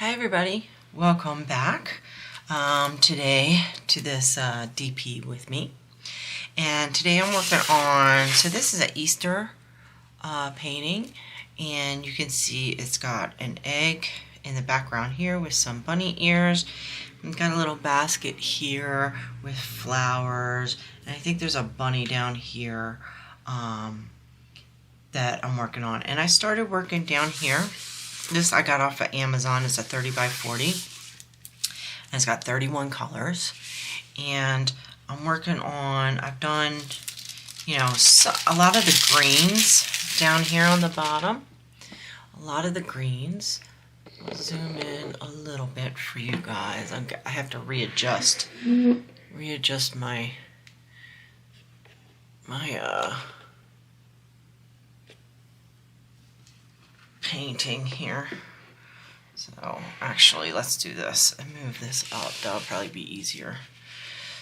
Hi everybody, welcome back today to this DP with me. And today I'm working on, so this is an Easter painting, and you can see it's got an egg in the background here with some bunny ears. We've got a little basket here with flowers, and I think there's a bunny down here that I'm working on. And I started working down here. This I got off of Amazon. It's a 30 by 40. And it's got 31 colors. And I'm working on, I've done, you know, a lot of the greens down here on the bottom. A lot of the greens. I'll zoom in a little bit for you guys. I have to readjust my painting here. So actually, let's do this and move this up. That'll probably be easier.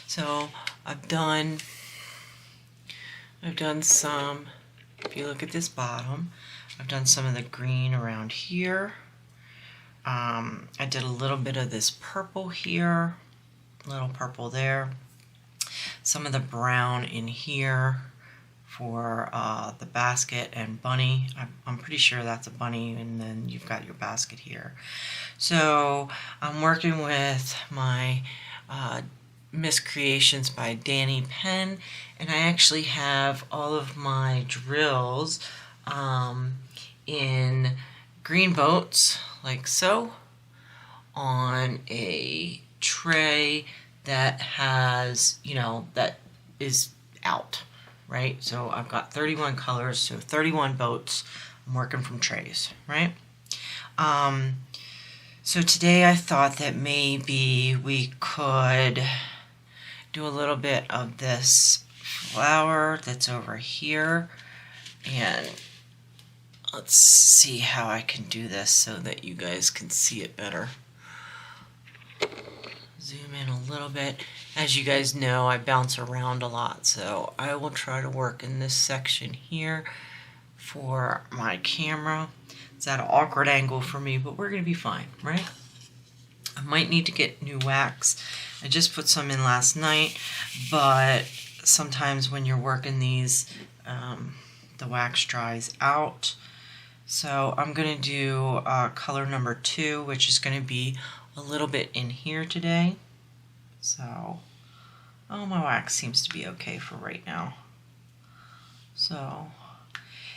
So I've done some, if you look at this bottom, I've done some of the green around here. I did a little bit of this purple here, a little purple there, some of the brown in here for the basket and bunny. I'm pretty sure that's a bunny, and then you've got your basket here. So I'm working with my Miscreations by Danny Penn, and I actually have all of my drills in green boats, like so, on a tray that has, you know, that is out, right? So I've got 31 colors, so 31 boats. I'm working from trays, right? So today I thought that maybe we could do a little bit of this flower that's over here, and let's see how I can do this so that you guys can see it better. Zoom in a little bit. As you guys know, I bounce around a lot, so I will try to work in this section here for my camera. It's at an awkward angle for me, but we're going to be fine, right? I might need to get new wax. I just put some in last night, but sometimes when you're working these, the wax dries out. So I'm going to do color number 2, which is going to be a little bit in here today. So, oh, my wax seems to be okay for right now. So,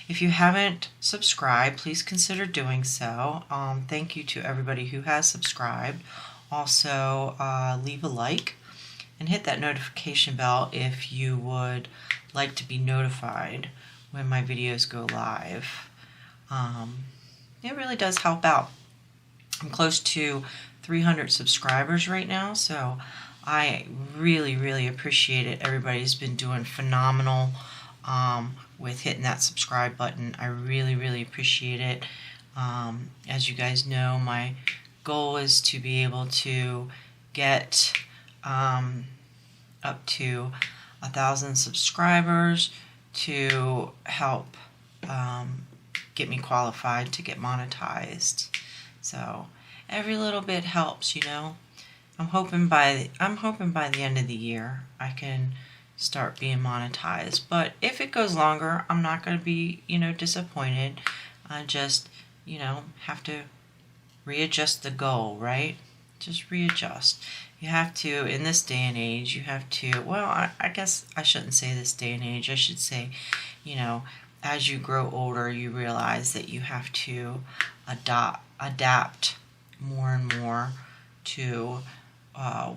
if you haven't subscribed, please consider doing so. Thank you to everybody who has subscribed. Also, leave a like and hit that notification bell if you would like to be notified when my videos go live. It really does help out. I'm close to 300 subscribers right now, so I really appreciate it. Everybody's been doing phenomenal with hitting that subscribe button. I really appreciate it. As you guys know, my goal is to be able to get up to 1,000 subscribers to help get me qualified to get monetized. So every little bit helps, you know. I'm hoping by the end of the year I can start being monetized. But if it goes longer, I'm not going to be, you know, disappointed. I just, you know, have to readjust the goal, right? Just readjust. You have to, in this day and age, you have to, well, I guess I shouldn't say this day and age. I should say, you know, as you grow older, you realize that you have to adapt more and more to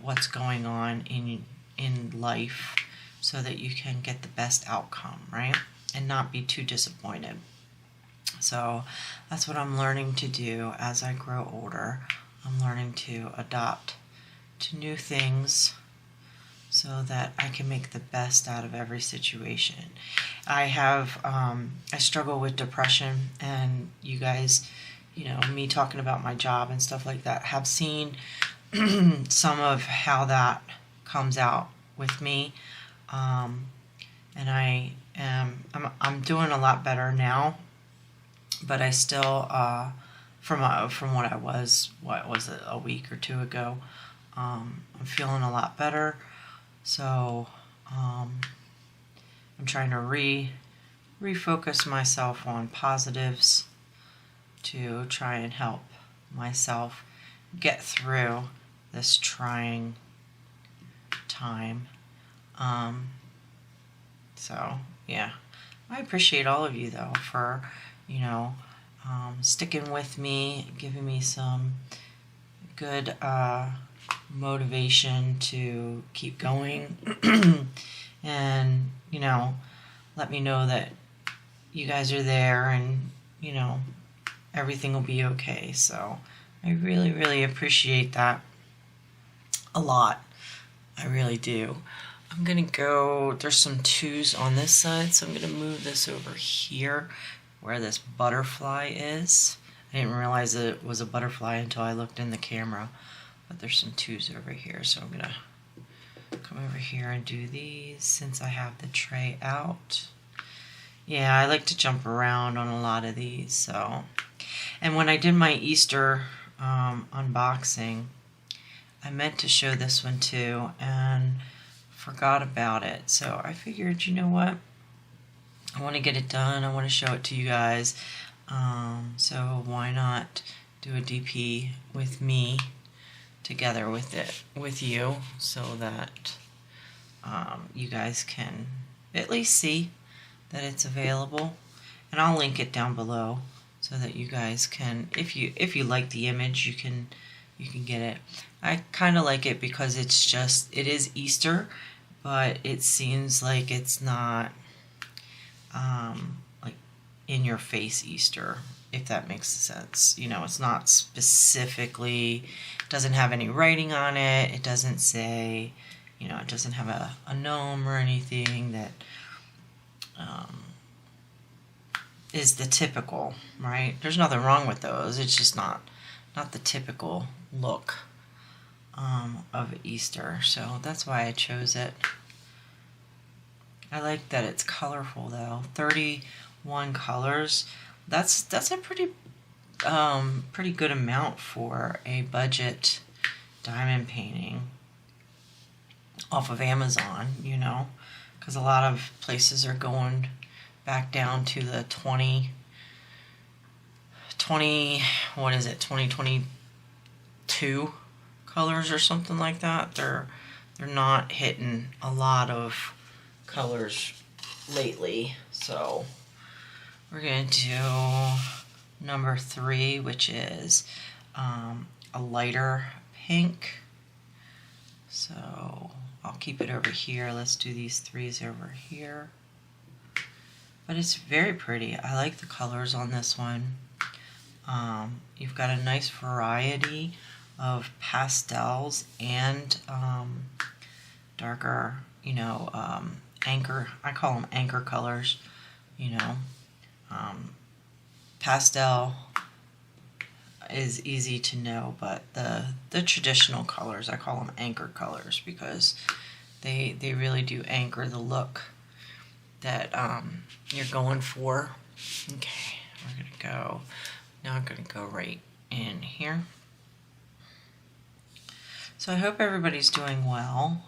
what's going on in life, so that you can get the best outcome, right? And not be too disappointed. So that's what I'm learning to do as I grow older. I'm learning to adapt to new things so that I can make the best out of every situation. I struggle with depression, and you guys, you know, me talking about my job and stuff like that, have seen some of how that comes out with me. And I'm doing a lot better now, but I still from what I was, what was it, a week or two ago. I'm feeling a lot better, so I'm trying to refocus myself on positives to try and help myself get through this trying time. So yeah, I appreciate all of you though for, sticking with me, giving me some good motivation to keep going, and let me know that you guys are there, and everything will be okay. So I really, really appreciate that a lot. I really do. I'm gonna go, there's some 2s on this side, so I'm gonna move this over here where this butterfly is. I didn't realize it was a butterfly until I looked in the camera, but there's some 2s over here, so I'm gonna come over here and do these since I have the tray out. Yeah, I like to jump around on a lot of these. So, and when I did my Easter unboxing, I meant to show this one too and forgot about it. So I figured, you know what? I want to get it done. I want to show it to you guys. So why not do a DP with me together with you, so that you guys can at least see that it's available, and I'll link it down below so that you guys can, if you like the image, you can get it. I kind of like it because it is Easter, but it seems like it's not like in your face Easter, if that makes sense. It's not specifically, doesn't have any writing on it. It doesn't say, it doesn't have a gnome or anything that is the typical, right? There's nothing wrong with those. It's just not the typical look of Easter. So that's why I chose it. I like that it's colorful though. 31 colors. That's a pretty good amount for a budget diamond painting off of Amazon, because a lot of places are going back down to the 2022 colors or something like that. They're not hitting a lot of colors lately. So we're going to do number 3, which is a lighter pink. So I'll keep it over here. Let's do these 3s over here. But it's very pretty. I like the colors on this one. You've got a nice variety of pastels and darker, anchor. I call them anchor colors. Pastel is easy to know, but the traditional colors, I call them anchor colors because they really do anchor the look that you're going for. Okay, we're gonna go, now I'm gonna go right in here. So I hope everybody's doing well,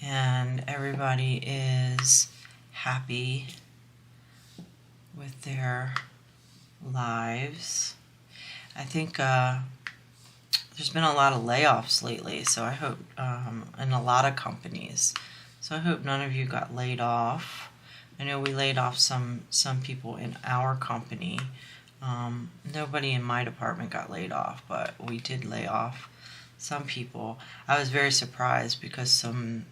and everybody is happy with their lives. I think there's been a lot of layoffs lately, so I hope, in a lot of companies. So I hope none of you got laid off. I know we laid off some people in our company. Nobody in my department got laid off, but we did lay off some people. I was very surprised because some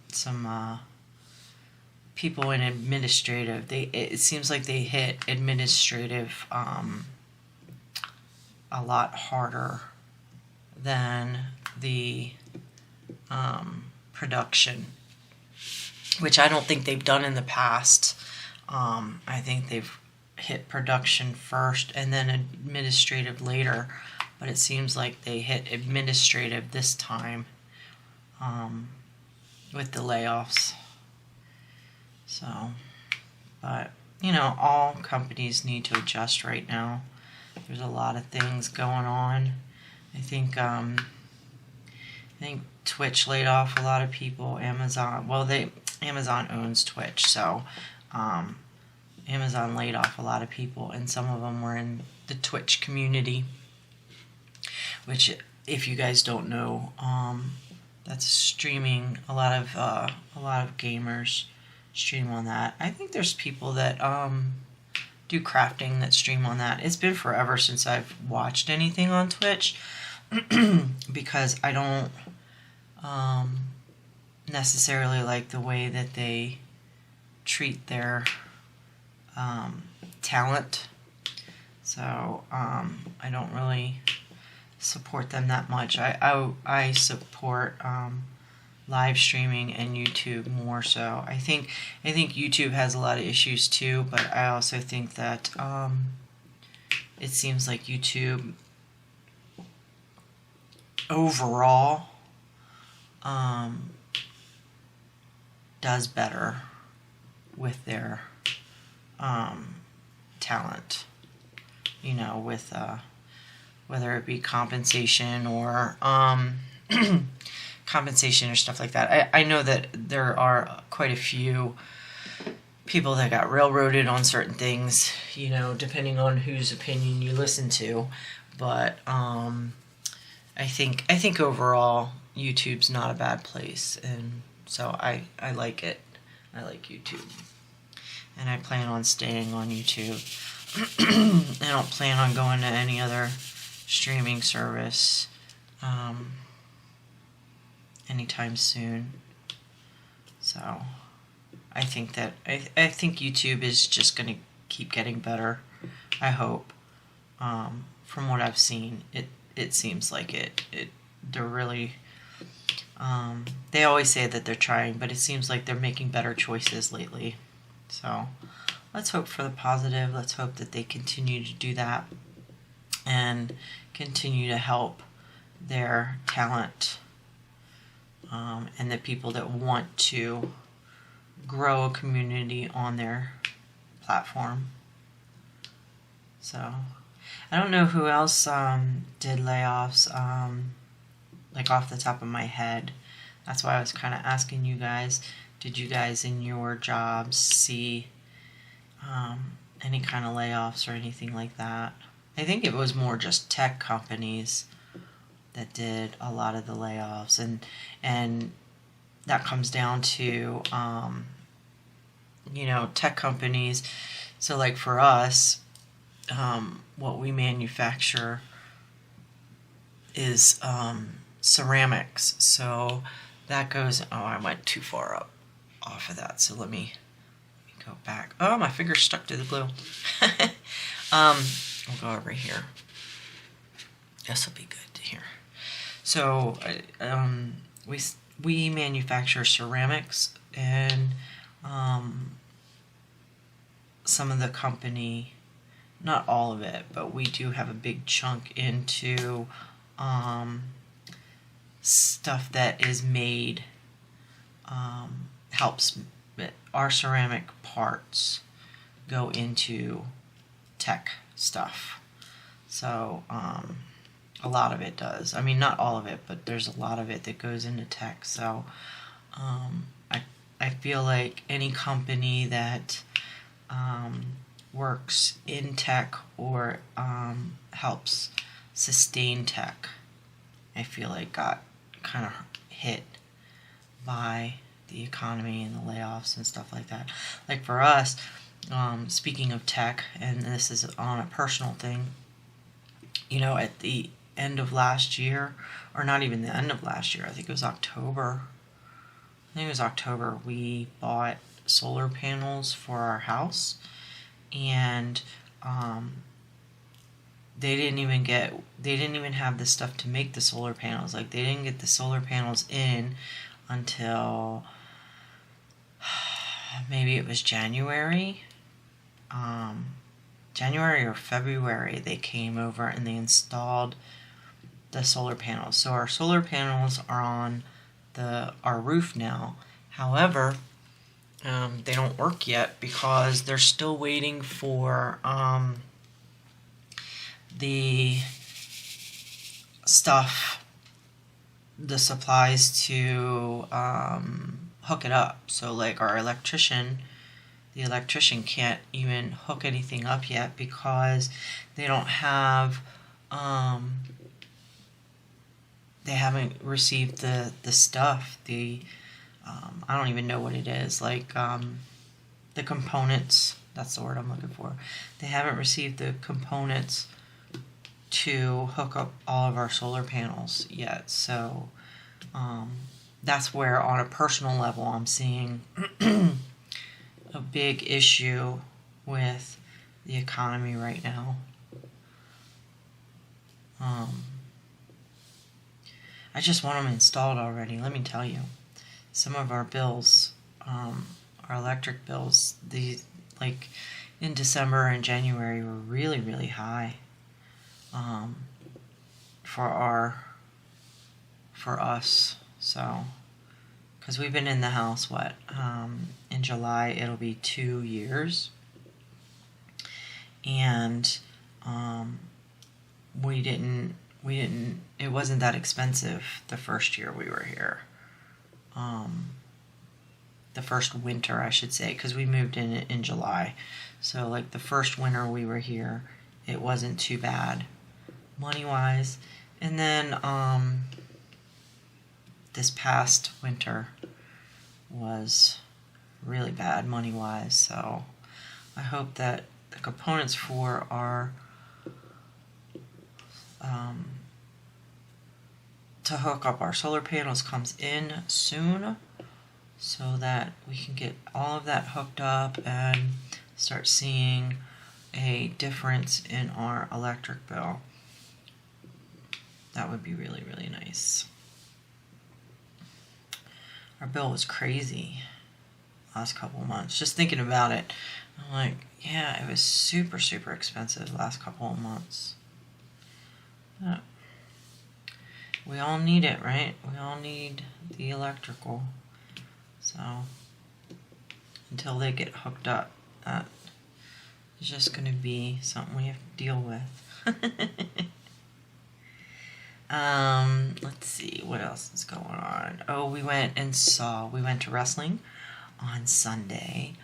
people in administrative, it seems like they hit administrative a lot harder than the production, which I don't think they've done in the past. I think they've hit production first and then administrative later, but it seems like they hit administrative this time with the layoffs. So, but all companies need to adjust right now. There's a lot of things going on. I think Twitch laid off a lot of people. Amazon owns Twitch, so Amazon laid off a lot of people, and some of them were in the Twitch community, which, if you guys don't know, that's streaming. A lot of gamers stream on that. I think there's people that do crafting that stream on that. It's been forever since I've watched anything on Twitch because I don't necessarily like the way that they treat their talent. So I don't really support them that much. I support live streaming and YouTube more so. I think YouTube has a lot of issues too, but I also think that it seems like YouTube overall does better with their talent, you know, with whether it be compensation or compensation or stuff like that. I know that there are quite a few people that got railroaded on certain things, you know, depending on whose opinion you listen to. But I think overall YouTube's not a bad place, and so I like it. I like YouTube, and I plan on staying on YouTube. I don't plan on going to any other streaming service anytime soon. So I think that I think YouTube is just going to keep getting better. I hope. From what I've seen, it seems like they're really they always say that they're trying, but it seems like they're making better choices lately. So let's hope for the positive. Let's hope that they continue to do that and continue to help their talent and the people that want to grow a community on their platform. So I don't know who else did layoffs, like off the top of my head. That's why I was kind of asking you guys, did you guys in your jobs see any kind of layoffs or anything like that? I think it was more just tech companies that did a lot of the layoffs, and that comes down to you know, tech companies. So like for us, what we manufacture is ceramics. So that goes, oh, I went too far up off of that. So let me go back. Oh, my finger's stuck to the glue. We'll go over here. This will be good to hear. So we manufacture ceramics, and some of the company, not all of it, but we do have a big chunk into stuff that is made, helps our ceramic parts go into tech stuff. So a lot of it does. I mean, not all of it, but there's a lot of it that goes into tech. So I feel like any company that works in tech or helps sustain tech, I feel like got kind of hit by the economy and the layoffs and stuff like that. Like for us, speaking of tech, and this is on a personal thing, you know, at the end of last year, or not even the end of last year, I think it was October, we bought solar panels for our house, and they didn't even have the stuff to make the solar panels. Like, they didn't get the solar panels in until maybe it was January or February. They came over and they installed the solar panels. So our solar panels are on our roof now. However, they don't work yet because they're still waiting for the stuff, the supplies to hook it up. So like our electrician, the electrician can't even hook anything up yet because they don't have, they haven't received the stuff, I don't even know what it is, like the components, that's the word I'm looking for. They haven't received the components to hook up all of our solar panels yet. So that's where on a personal level I'm seeing a big issue with the economy right now. I just want them installed already, let me tell you. Some of our bills, our electric bills, like in December and January were really, really high for us. So, because we've been in the house, in July it'll be 2 years, and it wasn't that expensive the first year we were here. The first winter, I should say, because we moved in July. So like the first winter we were here, it wasn't too bad money-wise. And then this past winter was really bad money-wise. So I hope that the components for our to hook up our solar panels comes in soon, so that we can get all of that hooked up and start seeing a difference in our electric bill. That would be really, really nice. Our bill was crazy last couple of months. Just thinking about it, I'm like, yeah, it was super, super expensive the last couple of months. But we all need it, right? We all need the electrical. So until they get hooked up, that is just going to be something we have to deal with. Let's see, what else is going on? Oh, we went to wrestling on Sunday,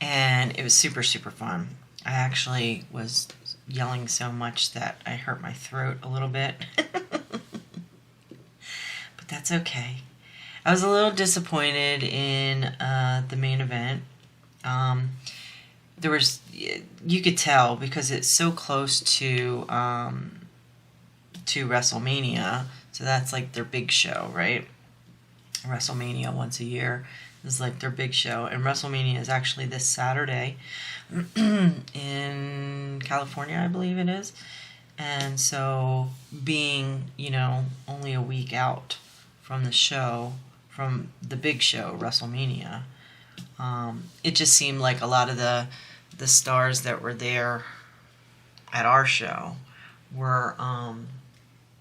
and it was super, super fun. I actually was yelling so much that I hurt my throat a little bit. But that's okay. I was a little disappointed in the main event. You could tell because it's so close to WrestleMania, so that's like their big show, right? WrestleMania once a year is like their big show, and WrestleMania is actually this Saturday in California, I believe it is. And so being, only a week out from the show, from the big show, WrestleMania, it just seemed like a lot of the stars that were there at our show were,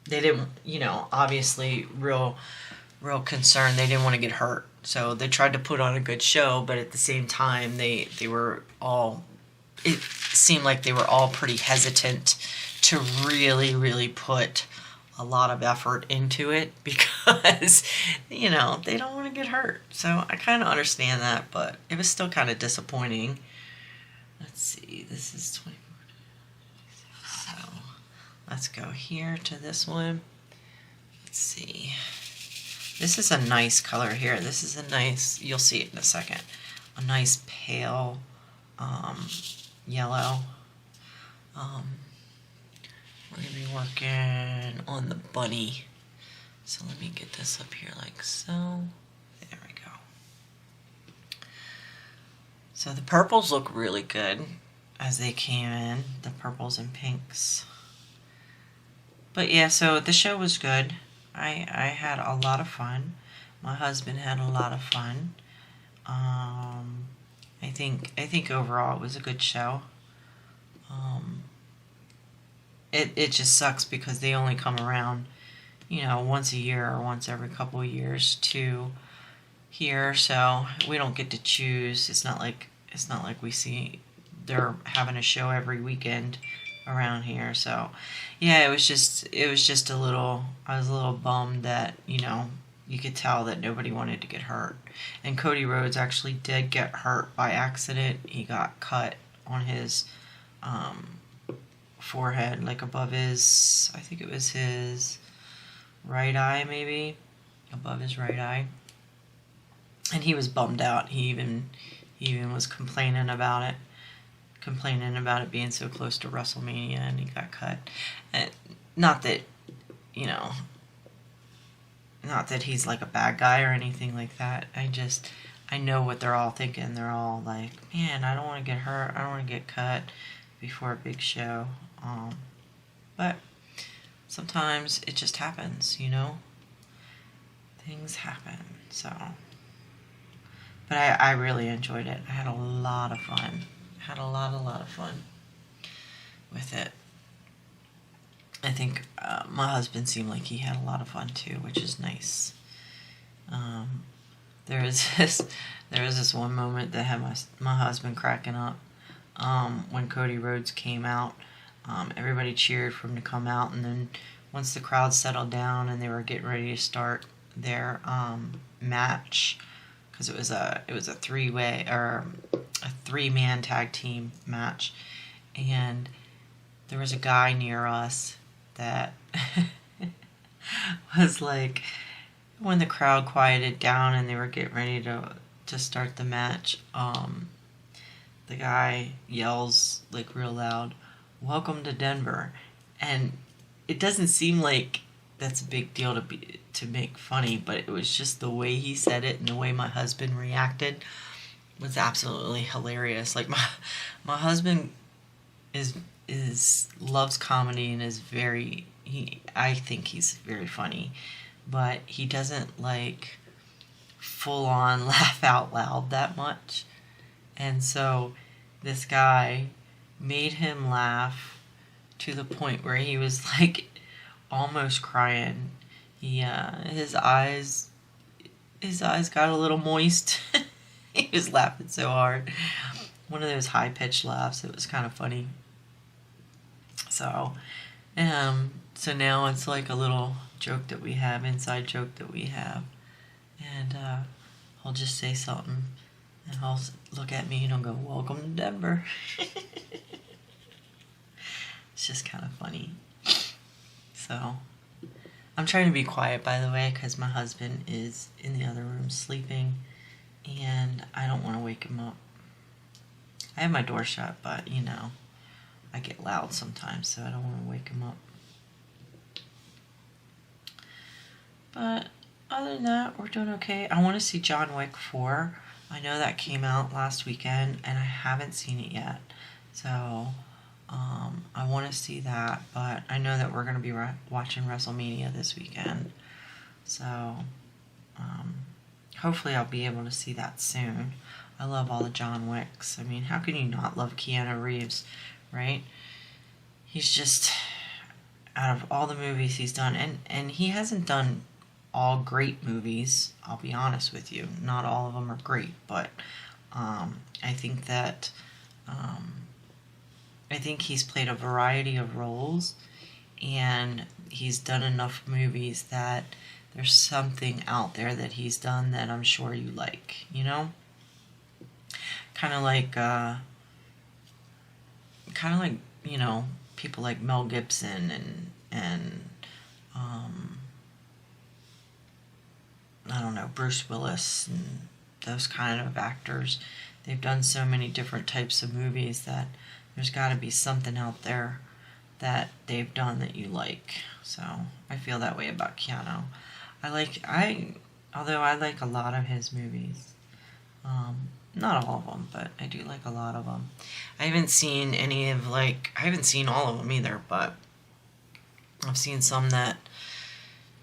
they didn't, obviously real concerned. They didn't want to get hurt. So they tried to put on a good show, but at the same time, they were all, it seemed like they were all pretty hesitant to really, really put a lot of effort into it because, they don't want to get hurt. So I kind of understand that, but it was still kind of disappointing. Let's see, this is 24. So let's go here to this one. Let's see. This is a nice color here. This is a nice, you'll see it in a second, a nice pale yellow. We're going to be working on the bunny. So let me get this up here like so. There we go. So the purples look really good as they came in, the purples and pinks. But yeah, so the show was good. I had a lot of fun. My husband had a lot of fun. I think overall it was a good show. It just sucks because they only come around, once a year or once every couple of years to here, so we don't get to choose. It's not like we see they're having a show every weekend around here. So yeah, it was just a little, I was a little bummed that, you could tell that nobody wanted to get hurt. And Cody Rhodes actually did get hurt by accident. He got cut on his forehead, like above his, I think it was his right eye, maybe above his right eye. And he was bummed out. He even was complaining about it being so close to WrestleMania, and he got cut. And not that, you know, not that he's like a bad guy or anything like that. I know what they're all thinking. They're all like, man, I don't want to get hurt. I don't want to get cut before a big show. But sometimes it just happens. Things happen. So, but I really enjoyed it. I had a lot of fun. Had a lot of fun with it. I think my husband seemed like he had a lot of fun too, which is nice. There was this one moment that had my husband cracking up. When Cody Rhodes came out, everybody cheered for him to come out, and then once the crowd settled down and they were getting ready to start their match, because it was a 3-way or a 3-man tag team match, and there was a guy near us that was like, when the crowd quieted down and they were getting ready to start the match, the guy yells like real loud, "Welcome to Denver," and it doesn't seem like that's a big deal to make funny, but it was just the way he said it and the way my husband reacted was absolutely hilarious. Like my husband is loves comedy and is I think he's very funny, but he doesn't like full on laugh out loud that much. And so this guy made him laugh to the point where he was like almost crying. His eyes got a little moist. He was laughing so hard. One of those high-pitched laughs. It was kind of funny. So now it's like a little joke that we have, inside joke that we have. And I'll just say something, and he'll look at me and he'll go, "Welcome to Denver." It's just kind of funny. So I'm trying to be quiet, by the way, because my husband is in the other room sleeping, and I don't want to wake him up. I have my door shut, but I get loud sometimes, so I don't want to wake him up. But other than that, we're doing okay. I want to see John Wick 4. I know that came out last weekend, and I haven't seen it yet. So I want to see that, but I know that we're going to be watching WrestleMania this weekend. So hopefully I'll be able to see that soon. I love all the John Wicks. I mean, how can you not love Keanu Reeves, right? He's just, out of all the movies he's done, and he hasn't done all great movies, I'll be honest with you. Not all of them are great, but I think that I think he's played a variety of roles, and he's done enough movies that there's something out there that he's done that I'm sure you like, kind of like people like Mel Gibson and I don't know, Bruce Willis and those kind of actors. They've done so many different types of movies that there's got to be something out there that they've done that you like. So I feel that way about Keanu. Although I like a lot of his movies. Not all of them, but I do like a lot of them. I haven't seen I haven't seen all of them either, but I've seen some that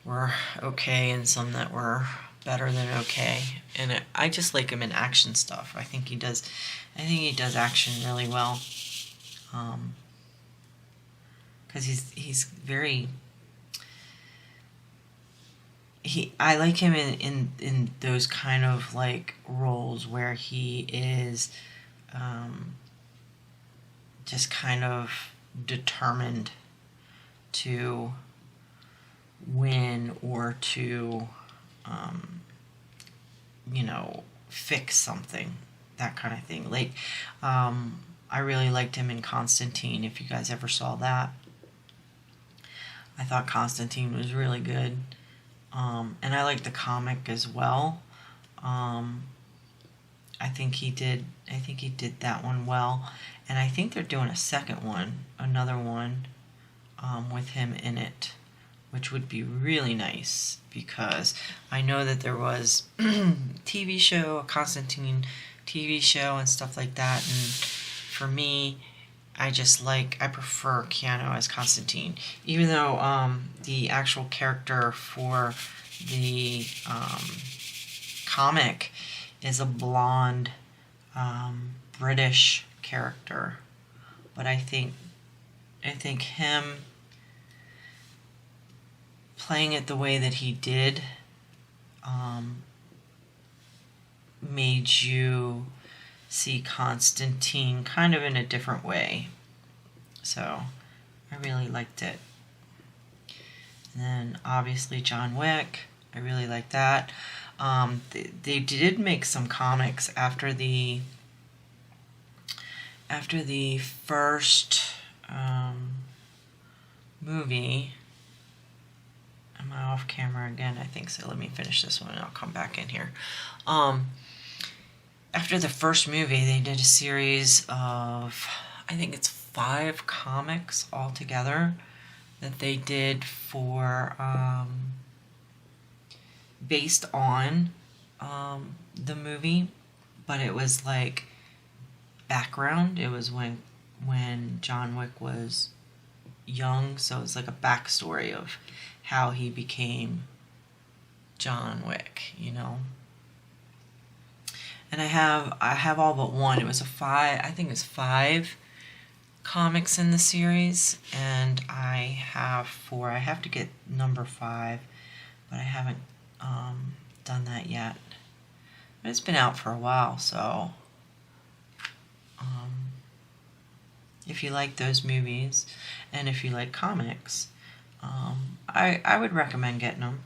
were okay and some that were better than okay. And I just like him in action stuff. I think he does action really well. Because he's very... I like him in those kind of like roles where he is just kind of determined to win or to, you know, fix something, that kind of thing. Like, I really liked him in Constantine, if you guys ever saw that. I thought Constantine was really good. And I liked the comic as well. I think he did that one well. And I think they're doing a second one, another one, with him in it, which would be really nice, because I know that there was TV show, a Constantine TV show and stuff like that, and for me, I prefer Keanu as Constantine, even though the actual character for the comic is a blonde British character, but I think him playing it the way that he did made you see Constantine kind of in a different way. So I really liked it. And then obviously John Wick, I really like that. They did make some comics after the first movie. Am I off camera again? I think so. Let me finish this one and I'll come back in here. After the first movie, they did a series of, I think it's 5 comics altogether that they did for, based on the movie, but it was like background. It was when John Wick was young, so it's like a backstory of how he became John Wick, you know. And I have all but one. It was I think it was 5 comics in the series, and I have 4. I have to get number 5, but I haven't done that yet. But it's been out for a while, so if you like those movies and if you like comics, I would recommend getting them.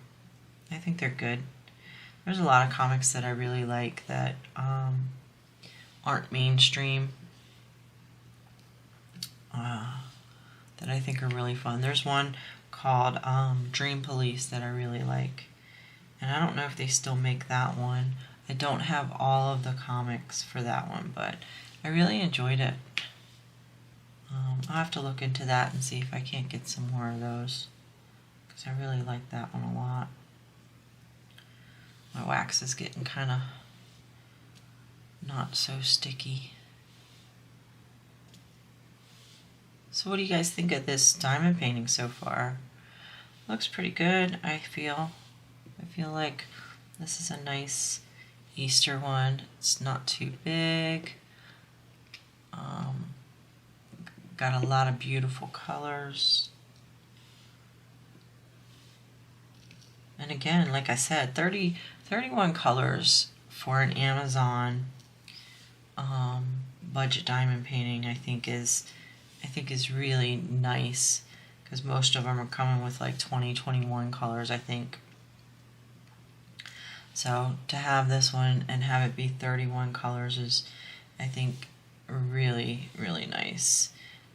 I think they're good. There's a lot of comics that I really like that aren't mainstream, that I think are really fun. There's one called Dream Police that I really like, and I don't know if they still make that one. I don't have all of the comics for that one, but I really enjoyed it. I'll have to look into that and see if I can't get some more of those, because I really like that one a lot. My wax is getting kind of not so sticky. So what do you guys think of this diamond painting so far? Looks pretty good, I feel. I feel like this is a nice Easter one. It's not too big. Got a lot of beautiful colors. And again, like I said, 31 colors for an Amazon budget diamond painting, I think is really nice, because most of them are coming with like 20, 21 colors, I think. So to have this one and have it be 31 colors is, I think, really, really nice.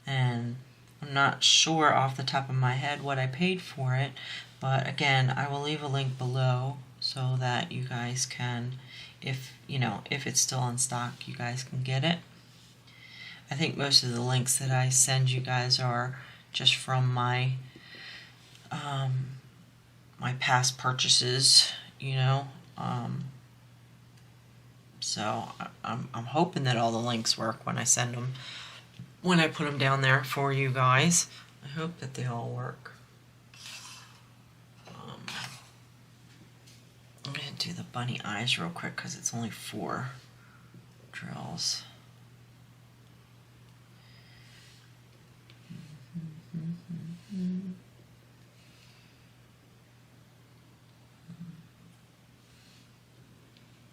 And I'm not sure off the top of my head what I paid for it, but again, I will leave a link below so that you guys can, if it's still in stock, you guys can get it. I think most of the links that I send you guys are just from my my past purchases, so I'm hoping that all the links work when I send them, when I put them down there for you guys. I hope that they all work. I'm going to do the bunny eyes real quick because it's only 4 drills.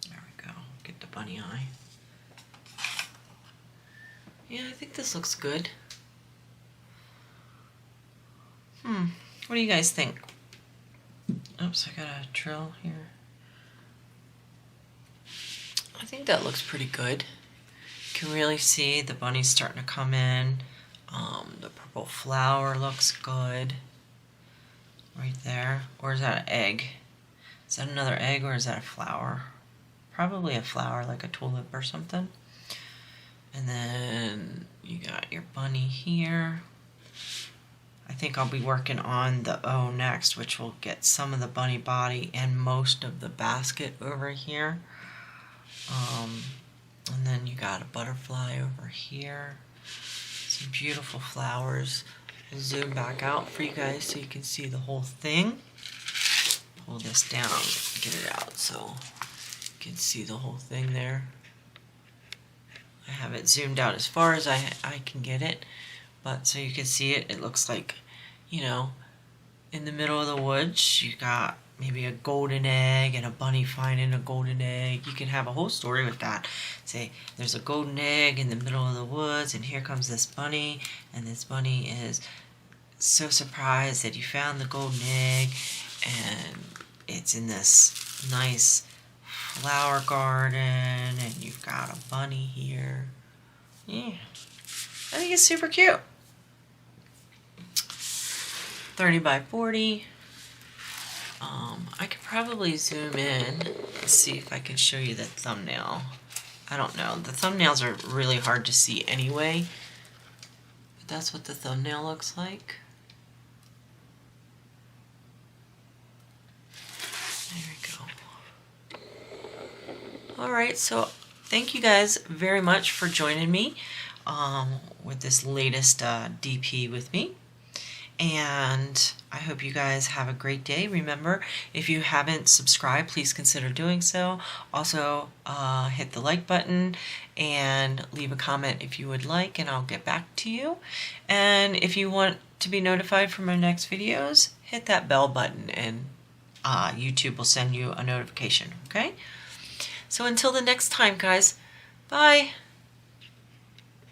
There we go. Get the bunny eye. Yeah, I think this looks good. What do you guys think? Oops, I got a drill here. I think that looks pretty good. You can really see the bunny's starting to come in. The purple flower looks good. Right there. Or is that an egg? Is that another egg or is that a flower? Probably a flower, like a tulip or something. And then you got your bunny here. I think I'll be working on the O next, which will get some of the bunny body and most of the basket over here. And then you got a butterfly over here. Some beautiful flowers. I'll zoom back out for you guys so you can see the whole thing. Pull this down, get it out so you can see the whole thing there. I have it zoomed out as far as I can get it, but so you can see it, it looks like, you know, in the middle of the woods, you got maybe a golden egg and a bunny finding a golden egg. You can have a whole story with that. Say, there's a golden egg in the middle of the woods, and here comes this bunny, and this bunny is so surprised that you found the golden egg, and it's in this nice flower garden, and you've got a bunny here. Yeah, I think it's super cute. 30 by 40. I could probably zoom in and see if I can show you the thumbnail. I don't know. The thumbnails are really hard to see anyway. But that's what the thumbnail looks like. There we go. Alright, so thank you guys very much for joining me with this latest DP with me. And I hope you guys have a great day. Remember, if you haven't subscribed, please consider doing so. Also, hit the like button and leave a comment if you would like, and I'll get back to you. And if you want to be notified from our next videos, hit that bell button and YouTube will send you a notification, okay? So until the next time, guys, bye.